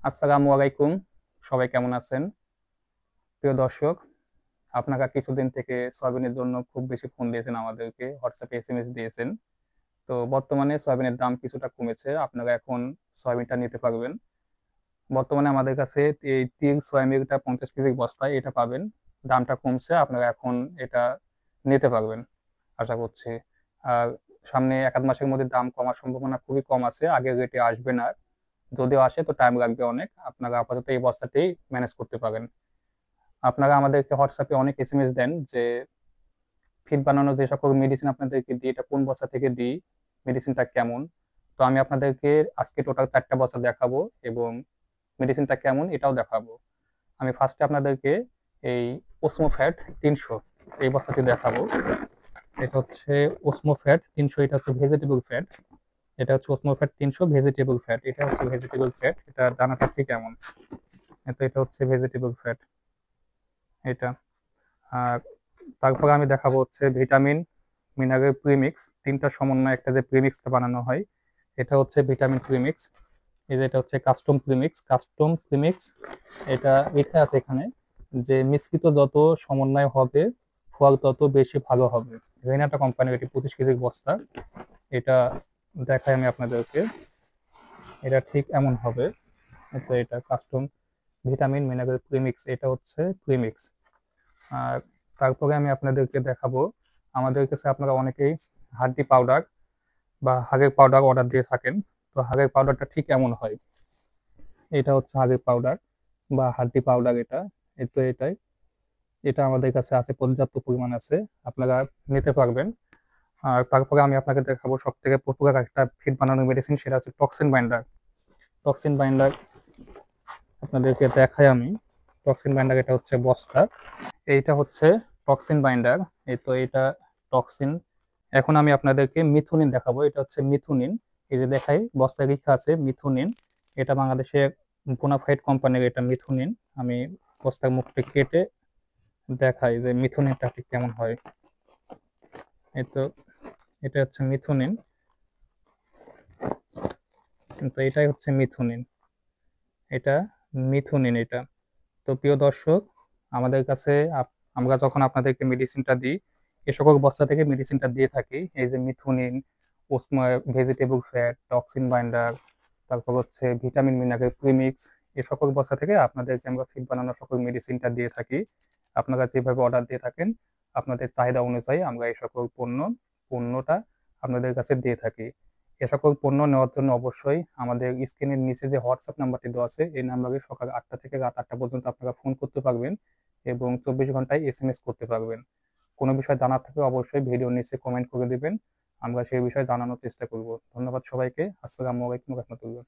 আসসালামু আলাইকুম। সবাই কেমন আছেন? প্রিয় দর্শক, আপনারা কিছুদিন থেকে সয়াবিনের জন্য খুব বেশি ফোন দিয়েছেন আমাদেরকে, হোয়াটসঅ্যাপে এসএমএস দিয়েছেন। তো বর্তমানে সয়াবিনের দাম কিছুটা কমেছে। আপনারা এখন সয়াবিনটা নিতে পারবেন। বর্তমানে আমাদের কাছে এই তিল সয়াবিনটা 50 কেজির বস্তায় এটা পাবেন। দামটা কমছে। আপনারা এখন এটা নিতে পারবেন আশা করছি। আর সামনে ১ আধ মাসের মধ্যে দাম কমার সম্ভাবনা খুবই কম আছে। আগের রেটে আসবে না। যদিও আসে তো টাইম লাগবে অনেক। আপনারা আপাতত এই বস্তাতেই ম্যানেজ করতে পারেন। আপনারা আমাদেরকে হোয়াটসঅ্যাপে অনেক এসএমএস দেন যে ফিড বানানোর যে সকল মেডিসিন আপনাদেরকে দিই এটা কোন বস্তা থেকে দিই, মেডিসিনটা কেমন। তো আমি আপনাদেরকে আজকে টোটাল 4টা বস্তা দেখাবো এবং মেডিসিনটা কেমন এটাও দেখাবো। আমি ফার্স্টে আপনাদেরকে এই ওসমোফ্যাট 300 এই বস্তাটি দেখাবো। এটা হচ্ছে ওসমোফ্যাট 300, এটা হচ্ছে ভেজিটেবল ফ্যাট। এটা হচ্ছে ওসমোফ্যাট 300 ভেজিটেবল ফ্যাট। এটা হচ্ছে ভেজিটেবল ফ্যাট। এটা দানাটা ঠিক কেমন? তো এটা হচ্ছে ভেজিটেবল ফ্যাট এটা। আর তারপরে আমি দেখাবো হচ্ছে ভিটামিন মিনারেল প্রিমিক্স, তিনটা সমন্বয়ে একটা যে প্রিমিক্সটা বানানো হয় এটা হচ্ছে ভিটামিন প্রিমিক্স। এই যে এটা হচ্ছে কাস্টম প্রিমিক্স, কাস্টম প্রিমিক্স। এটা লেখা আছে এখানে যে মিশ্রিত যত সমন্বয় হবে ফল তত বেশি ভালো হবে। রেনাটা কোম্পানির এটি 25 কেজির বস্তা। এটা দেখাই আমি আপনাদেরকে, এটা ঠিক এমন হবে। তো এটা কাস্টম ভিটামিন মিনারেল প্রিমিক্স, এটা হচ্ছে প্রিমিক্স। আর তারপরে আমি আপনাদেরকে দেখাবো, আমাদের কাছে আপনারা অনেকেই হাড্ডি পাউডার বা হাগের পাউডার অর্ডার দিয়ে থাকেন। তো হাগের পাউডারটা ঠিক এমন হয়। এটা হচ্ছে হাগের পাউডার বা হাড্ডি পাউডার এটা। তো এটাই, এটা আমাদের কাছে আছে, পর্যাপ্ত পরিমাণ আছে, আপনারা নিতে পারবেন। আর তারপরে আমি আপনাকে দেখাবো সব থেকে পপুলার একটা ফিড বানানোর মেডিসিন, সেটা হচ্ছে টক্সিন বাইন্ডার। টক্সিন বাইন্ডার আপনাদেরকে দেখাই আমি। টক্সিন বাইন্ডার এটা হচ্ছে বস্তা, এইটা হচ্ছে টক্সিন বাইন্ডার। তো এটা টক্সিন। এখন আমি আপনাদেরকে মিথুনিন দেখাবো। এটা হচ্ছে মিথুনিন। এই যে দেখাই বস্তায় লেখা আছে মিথুনিন। এটা বাংলাদেশের বোনাফাইড কোম্পানির এটা মিথুনিন। আমি বস্তার মুখটা কেটে দেখাই যে মিথুনিনটা ঠিক কেমন হয়। এই তো এটা হচ্ছে মিথুনিন, কিন্তু এটাই হচ্ছে মিথুনিন। এটা মিথুনিন এটা। তো প্রিয় দর্শক, আমাদের কাছে আমরা যখন আপনাদেরকে মেডিসিনটা দিই এ সকল বস্তা থেকে মেডিসিনটা দিয়ে থাকি। এই যে মিথুনিন, ওসমা ভেজিটেবল ফ্যাট, টক্সিন বাইন্ডার, তারপর হচ্ছে ভিটামিন মিনারেল প্রিমিক্স, এই সকল বস্তা থেকে আপনাদেরকে আমরা ফিড বানানোর সকল মেডিসিনটা দিয়ে থাকি। আপনারা যেভাবে অর্ডার দিয়ে থাকেন আপনাদের চাহিদা অনুযায়ী আমরা এই সকল পণ্যটা আপনাদের কাছে দিয়ে থাকি। এ সকল পণ্য নেওয়ার জন্য অবশ্যই আমাদের স্ক্রিনের নিচে যে হোয়াটসঅ্যাপ নাম্বারটি দেওয়া আছে এই নাম্বারে সকাল 8টা থেকে রাত 8টা পর্যন্ত আপনারা ফোন করতে পারবেন এবং 24 ঘন্টায় এসএমএস করতে পারবেন। কোনো বিষয় জানার থাকলে অবশ্যই ভিডিওর নিচে কমেন্ট করে দিবেন, আমরা সেই বিষয়ে জানানোর চেষ্টা করব। ধন্যবাদ সবাইকে। আসসালামু আলাইকুম রহমতুল্লাহ।